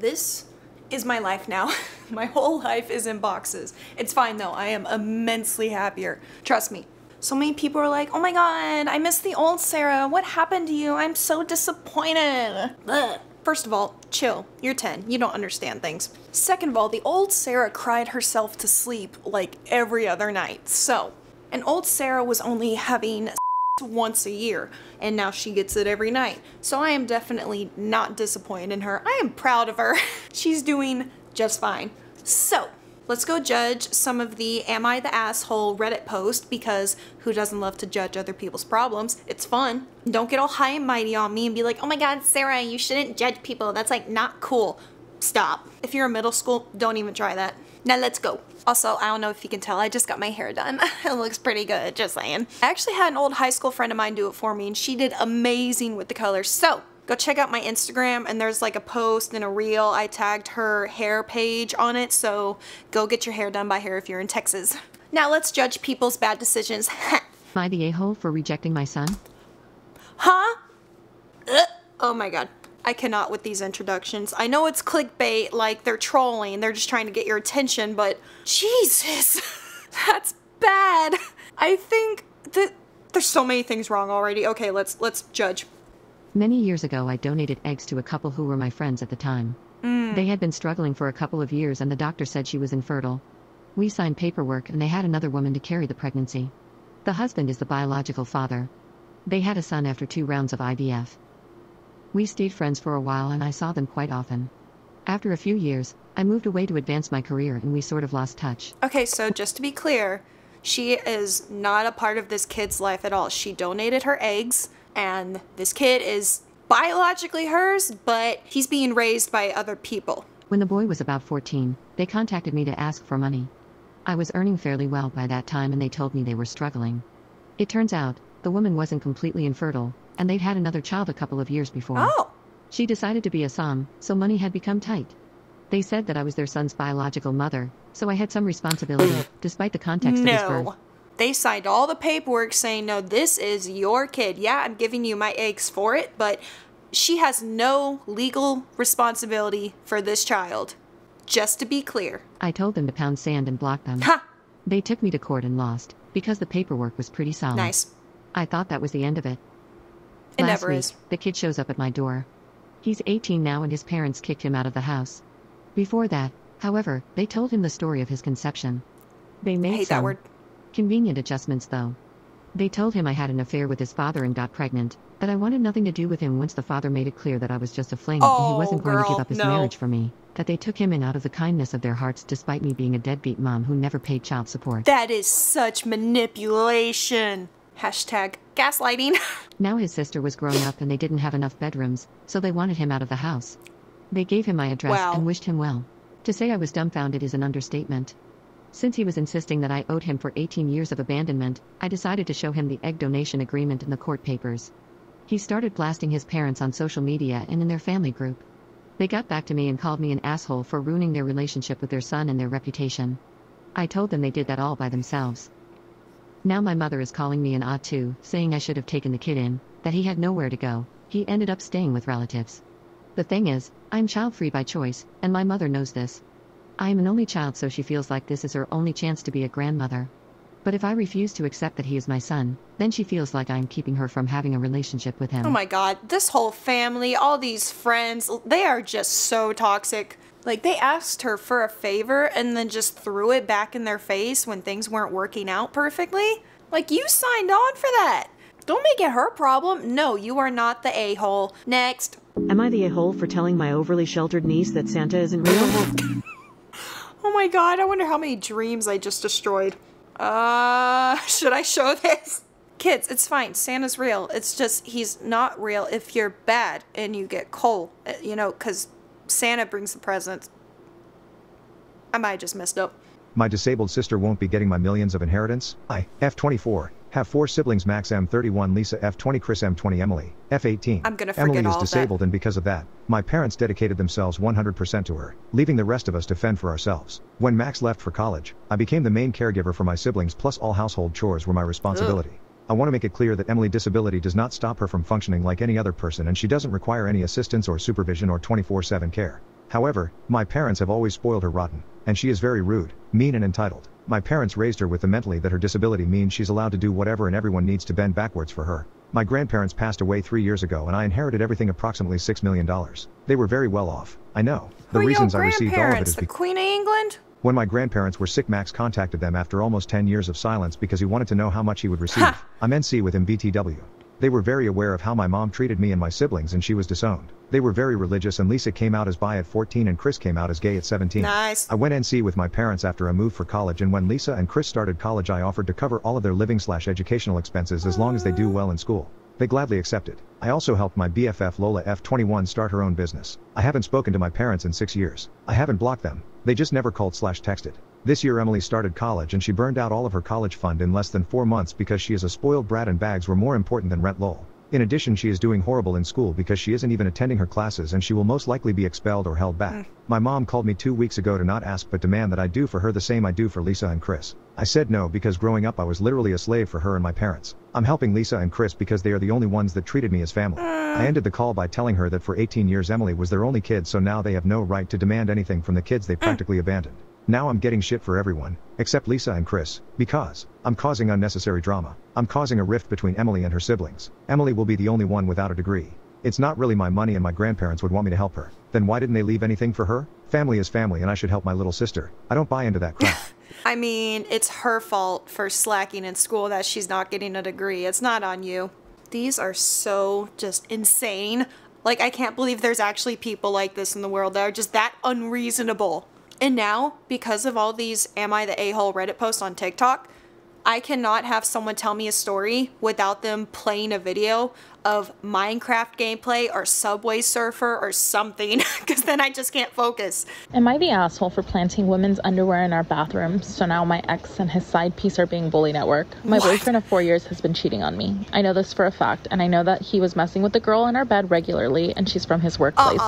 This is my life now. My whole life is in boxes. It's fine though. I am immensely happier. Trust me. So many people are like, oh my god, I miss the old Sarah. What happened to you? I'm so disappointed. Ugh. First of all, chill. You're 10. You don't understand things. Second of all, the old Sarah cried herself to sleep like every other night. So, and old Sarah was only having once a year, and now she gets it every night. So I am definitely not disappointed in her. I am proud of her. She's doing just fine. So, let's go judge some of the Am I the Asshole Reddit posts, because who doesn't love to judge other people's problems? It's fun. Don't get all high and mighty on me and be like, oh my god, Sarah, you shouldn't judge people. That's like not cool. Stop. If you're in middle school, don't even try that. Now let's go. Also, I don't know if you can tell, I just got my hair done. It looks pretty good, just saying. I actually had an old high school friend of mine do it for me, and she did amazing with the colors. So, go check out my Instagram, and there's like a post and a reel. I tagged her hair page on it, so go get your hair done by her if you're in Texas. Now let's judge people's bad decisions. Am I the a-hole for rejecting my son? Huh? Oh my god. I cannot with these introductions. I know it's clickbait, like they're trolling, they're just trying to get your attention, but Jesus, that's bad. I think that there's so many things wrong already. Okay, let's judge. Many years ago, I donated eggs to a couple who were my friends at the time. They had been struggling for a couple of years and the doctor said she was infertile. We signed paperwork and they had another woman to carry the pregnancy. The husband is the biological father. They had a son after 2 rounds of IVF. We stayed friends for a while and I saw them quite often. After a few years, I moved away to advance my career and we sort of lost touch. Okay, so just to be clear, she is not a part of this kid's life at all. She donated her eggs, and this kid is biologically hers, but he's being raised by other people. When the boy was about 14, they contacted me to ask for money. I was earning fairly well by that time and they told me they were struggling. It turns out, the woman wasn't completely infertile, and they'd had another child a couple of years before. Oh! She decided to be a som, so money had become tight. They said that I was their son's biological mother, so I had some responsibility, despite the context of his birth. No. They signed all the paperwork saying, no, this is your kid. Yeah, I'm giving you my eggs for it, but she has no legal responsibility for this child. Just to be clear. I told them to pound sand and block them. Ha! They took me to court and lost, because the paperwork was pretty solid. Nice. I thought that was the end of it. It Last never week, is. the kid shows up at my door. He's 18 now and his parents kicked him out of the house. Before that, however, they told him the story of his conception. They I made hate that some word. convenient adjustments though. They told him I had an affair with his father and got pregnant, that I wanted nothing to do with him once the father made it clear that I was just a fling and he wasn't going to give up his marriage for me, that they took him in out of the kindness of their hearts despite me being a deadbeat mom who never paid child support. That is such manipulation. Hashtag gaslighting. Now his sister was grown up and they didn't have enough bedrooms, so they wanted him out of the house. They gave him my address and wished him well. To say I was dumbfounded is an understatement. Since he was insisting that I owed him for 18 years of abandonment, I decided to show him the egg donation agreement in the court papers. He started blasting his parents on social media and in their family group. They got back to me and called me an asshole for ruining their relationship with their son and their reputation. I told them they did that all by themselves. Now my mother is calling me an odd too, saying I should have taken the kid in, that he had nowhere to go, he ended up staying with relatives. The thing is, I'm child-free by choice, and my mother knows this. I am an only child so she feels like this is her only chance to be a grandmother. But if I refuse to accept that he is my son, then she feels like I'm keeping her from having a relationship with him. Oh my god, this whole family, all these friends, they are just so toxic. Like, they asked her for a favor and then just threw it back in their face when things weren't working out perfectly. Like, you signed on for that. Don't make it her problem. No, you are not the a-hole. Next. Am I the a-hole for telling my overly sheltered niece that Santa isn't real? Oh my god, I wonder how many dreams I just destroyed. Should I show this? Kids, it's fine. Santa's real. It's just, he's not real if you're bad and you get coal. You know, because Santa brings the presents. I might have just messed up. My disabled sister won't be getting my millions of inheritance. I, F24, have 4 siblings: Max M31, Lisa F20, Chris M20, Emily F18. I'm gonna forget Emily all is of that. disabled, and because of that, my parents dedicated themselves 100% to her, leaving the rest of us to fend for ourselves. When Max left for college, I became the main caregiver for my siblings, plus all household chores were my responsibility. I want to make it clear that Emily's disability does not stop her from functioning like any other person, and she doesn't require any assistance or supervision or 24/7 care. However, my parents have always spoiled her rotten, and she is very rude, mean and entitled. My parents raised her with the mentally that her disability means she's allowed to do whatever and everyone needs to bend backwards for her. My grandparents passed away 3 years ago and I inherited everything, approximately $6 million. They were very well off. I know. The reasons I received all of it is the Queen of England? When my grandparents were sick, Max contacted them after almost 10 years of silence because he wanted to know how much he would receive. I'm NC with him BTW. They were very aware of how my mom treated me and my siblings and she was disowned. They were very religious and Lisa came out as bi at 14 and Chris came out as gay at 17. Nice. I went NC with my parents after I moved for college, and when Lisa and Chris started college I offered to cover all of their living/educational expenses as long as they do well in school. They gladly accepted. I also helped my BFF Lola F21 start her own business. I haven't spoken to my parents in 6 years. I haven't blocked them. They just never called/texted. This year Emily started college and she burned out all of her college fund in less than 4 months because she is a spoiled brat and bags were more important than rent lol. In addition, she is doing horrible in school because she isn't even attending her classes and she will most likely be expelled or held back. My mom called me 2 weeks ago to not ask but demand that I do for her the same I do for Lisa and Chris. I said no because growing up I was literally a slave for her and my parents. I'm helping Lisa and Chris because they are the only ones that treated me as family. I ended the call by telling her that for 18 years Emily was their only kid, so now they have no right to demand anything from the kids they practically abandoned. Now I'm getting shit for everyone, except Lisa and Chris, because I'm causing unnecessary drama. I'm causing a rift between Emily and her siblings. Emily will be the only one without a degree. It's not really my money and my grandparents would want me to help her. Then why didn't they leave anything for her? Family is family and I should help my little sister. I don't buy into that crap. I mean, it's her fault for slacking in school that she's not getting a degree. It's not on you. These are so just insane. Like, I can't believe there's actually people like this in the world that are just that unreasonable. And now, because of all these Am I the A-hole Reddit posts on TikTok, I cannot have someone tell me a story without them playing a video of Minecraft gameplay or Subway Surfer or something, because then I just can't focus. Am I the asshole for planting women's underwear in our bathroom, so now my ex and his side piece are being bullied at work? My boyfriend of 4 years has been cheating on me. I know this for a fact, and I know that he was messing with the girl in our bed regularly, and she's from his workplace.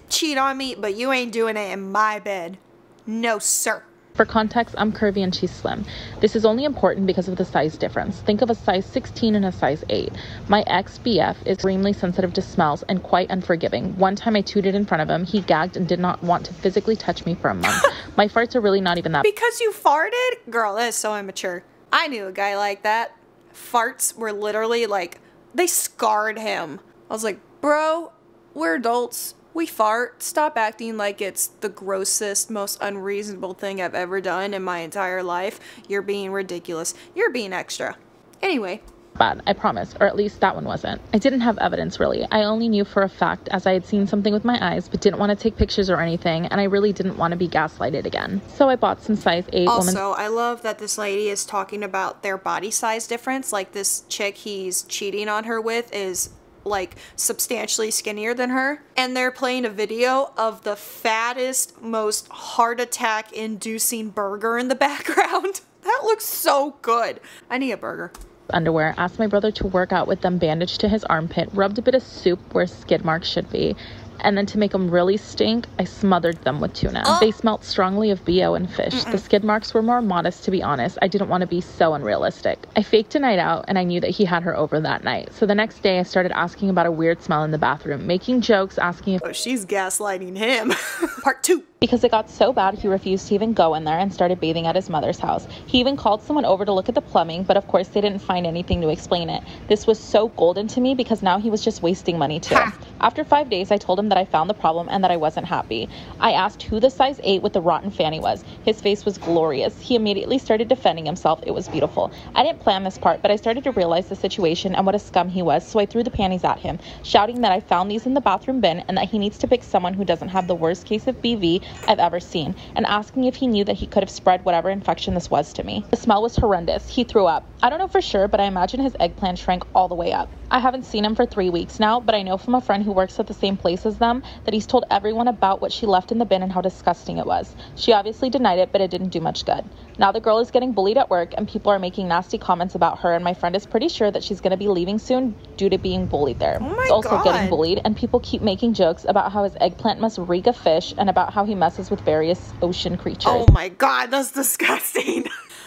Cheat on me, but you ain't doing it in my bed. No, sir. For context, I'm curvy and she's slim. This is only important because of the size difference. Think of a size 16 and a size 8. My ex-BF is extremely sensitive to smells and quite unforgiving. One time I tooted in front of him, he gagged and did not want to physically touch me for a month. My farts are really not even that. Because you farted? Girl, that is so immature. I knew a guy like that. Farts were literally like, they scarred him. I was like, bro, we're adults. We fart. Stop acting like it's the grossest, most unreasonable thing I've ever done in my entire life. You're being ridiculous. You're being extra. Anyway. Bad, I promise. Or at least that one wasn't. I didn't have evidence, really. I only knew for a fact as I had seen something with my eyes, but didn't want to take pictures or anything, and I really didn't want to be gaslighted again. So I bought some size 8 Also, I love that this lady is talking about their body size difference. Like, this chick he's cheating on her with is like substantially skinnier than her, and they're playing a video of the fattest, most heart attack inducing burger in the background. That looks so good. I need a burger. Underwear, asked my brother to work out with them bandaged to his armpit, rubbed a bit of soup where skid marks should be, and then to make them really stink, I smothered them with tuna. They smelt strongly of BO and fish. The skid marks were more modest, to be honest. I didn't want to be so unrealistic. I faked a night out, and I knew that he had her over that night. So the next day, I started asking about a weird smell in the bathroom, making jokes, asking if... Oh, she's gaslighting him. Part 2. Because it got so bad, he refused to even go in there and started bathing at his mother's house. He even called someone over to look at the plumbing, but of course they didn't find anything to explain it. This was so golden to me because now he was just wasting money too. After 5 days, I told him that I found the problem and that I wasn't happy. I asked who the size 8 with the rotten fanny was. His face was glorious. He immediately started defending himself. It was beautiful. I didn't plan this part, but I started to realize the situation and what a scum he was, so I threw the panties at him, shouting that I found these in the bathroom bin and that he needs to pick someone who doesn't have the worst case of BV I've ever seen, and asking if he knew that he could have spread whatever infection this was to me. The smell was horrendous. He threw up. I don't know for sure, but I imagine his eggplant shrank all the way up. I haven't seen him for 3 weeks now, but I know from a friend who works at the same place as them that he's told everyone about what she left in the bin and how disgusting it was. She obviously denied it, but it didn't do much good. Now the girl is getting bullied at work and people are making nasty comments about her, and my friend is pretty sure that she's going to be leaving soon due to being bullied there. He's also getting bullied, and people keep making jokes about how his eggplant must reek of fish and about how he messes with various ocean creatures. Oh my god, that's disgusting.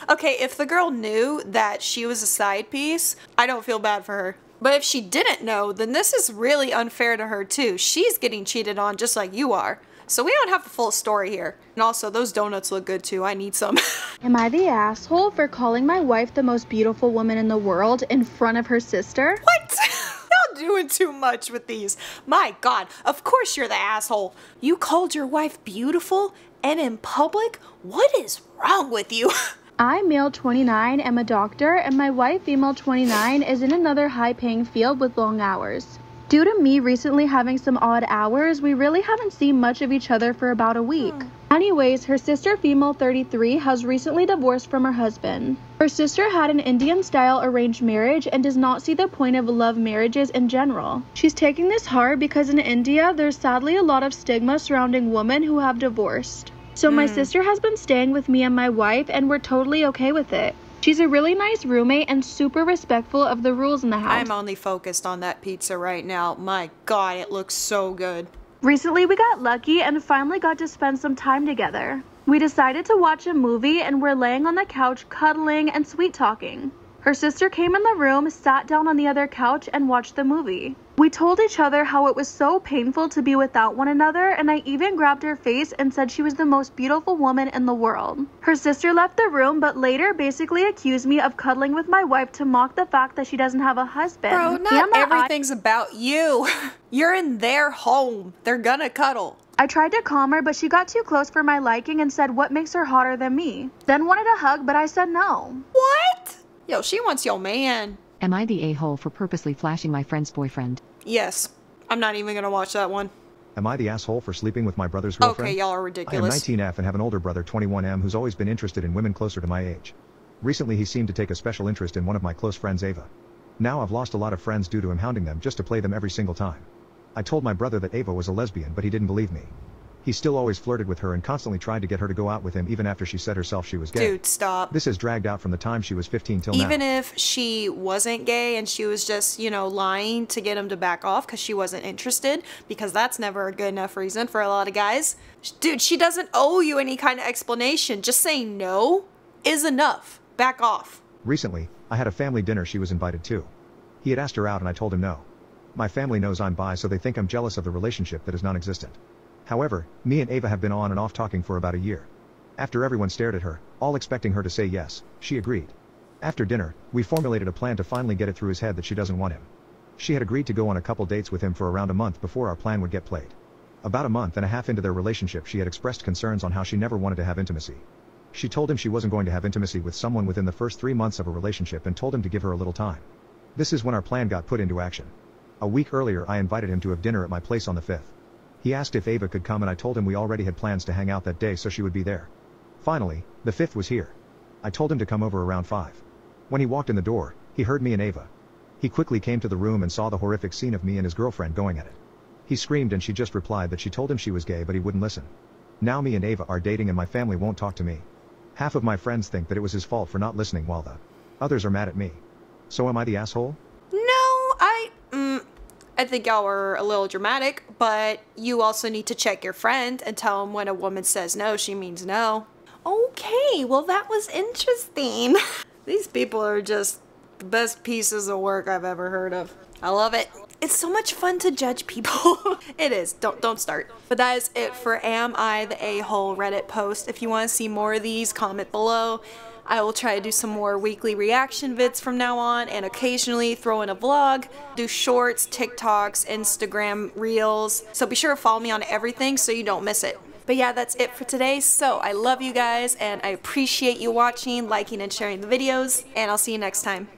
Okay, if the girl knew that she was a side piece, I don't feel bad for her. But if she didn't know, then this is really unfair to her too. She's getting cheated on just like you are. So we don't have the full story here. And also, those donuts look good too. I need some. Am I the asshole for calling my wife the most beautiful woman in the world in front of her sister? What? Y'all doing too much with these. My God, of course you're the asshole. You called your wife beautiful and in public? What is wrong with you? I, male 29, am a doctor, and my wife, female 29, is in another high-paying field with long hours. Due to me recently having some odd hours, we really haven't seen much of each other for about a week. Anyways, her sister, female 33, has recently divorced from her husband. Her sister had an Indian-style arranged marriage and does not see the point of love marriages in general. She's taking this hard because in India, there's sadly a lot of stigma surrounding women who have divorced. So my sister has been staying with me and my wife, and we're totally okay with it. She's a really nice roommate and super respectful of the rules in the house. I'm only focused on that pizza right now. My God, it looks so good. Recently, we got lucky and finally got to spend some time together. We decided to watch a movie and we're laying on the couch cuddling and sweet talking. Her sister came in the room, sat down on the other couch, and watched the movie. We told each other how it was so painful to be without one another, and I even grabbed her face and said she was the most beautiful woman in the world. Her sister left the room, but later basically accused me of cuddling with my wife to mock the fact that she doesn't have a husband. Bro, not everything's about you. You're in their home. They're gonna cuddle. I tried to calm her, but she got too close for my liking and said what makes her hotter than me. Then wanted a hug, but I said no. What? Yo, she wants your man. Am I the a-hole for purposely flashing my friend's boyfriend? Yes. I'm not even gonna watch that one. Am I the asshole for sleeping with my brother's girlfriend? Okay, y'all are I am ridiculous. 19F and have an older brother 21M who's always been interested in women closer to my age. Recently he seemed to take a special interest in one of my close friends, Ava. Now I've lost a lot of friends due to him hounding them just to play them every single time. I told my brother that Ava was a lesbian, but he didn't believe me. He still always flirted with her and constantly tried to get her to go out with him even after she said herself she was gay. Dude, stop. This has dragged out from the time she was 15 till now. Even if she wasn't gay and she was just, you know, lying to get him to back off because she wasn't interested, because that's never a good enough reason for a lot of guys. Dude, she doesn't owe you any kind of explanation. Just saying no is enough. Back off. Recently, I had a family dinner she was invited to. He had asked her out and I told him no. My family knows I'm bi, so they think I'm jealous of the relationship that is non-existent. However, me and Ava have been on and off talking for about a year. After everyone stared at her, all expecting her to say yes, she agreed. After dinner, we formulated a plan to finally get it through his head that she doesn't want him. She had agreed to go on a couple dates with him for around a month before our plan would get played. About a month and a half into their relationship, she had expressed concerns on how she never wanted to have intimacy. She told him she wasn't going to have intimacy with someone within the first 3 months of a relationship and told him to give her a little time. This is when our plan got put into action. A week earlier, I invited him to have dinner at my place on the 5th. He asked if Ava could come and I told him we already had plans to hang out that day, so she would be there. Finally, the 5th was here. I told him to come over around 5. When he walked in the door, he heard me and Ava. He quickly came to the room and saw the horrific scene of me and his girlfriend going at it. He screamed and she just replied that she told him she was gay but he wouldn't listen. Now me and Ava are dating and my family won't talk to me. Half of my friends think that it was his fault for not listening while the others are mad at me. So am I the asshole? No, I think y'all were a little dramatic, but you also need to check your friend and tell him when a woman says no, she means no. Okay, well that was interesting. These people are just the best pieces of work I've ever heard of. I love it. It's so much fun to judge people. It is. Don't start. But that is it for Am I the A-hole Reddit post. If you want to see more of these, comment below. I will try to do some more weekly reaction vids from now on and occasionally throw in a vlog, do shorts, TikToks, Instagram reels. So be sure to follow me on everything so you don't miss it. But yeah, that's it for today. So I love you guys and I appreciate you watching, liking, and sharing the videos. And I'll see you next time.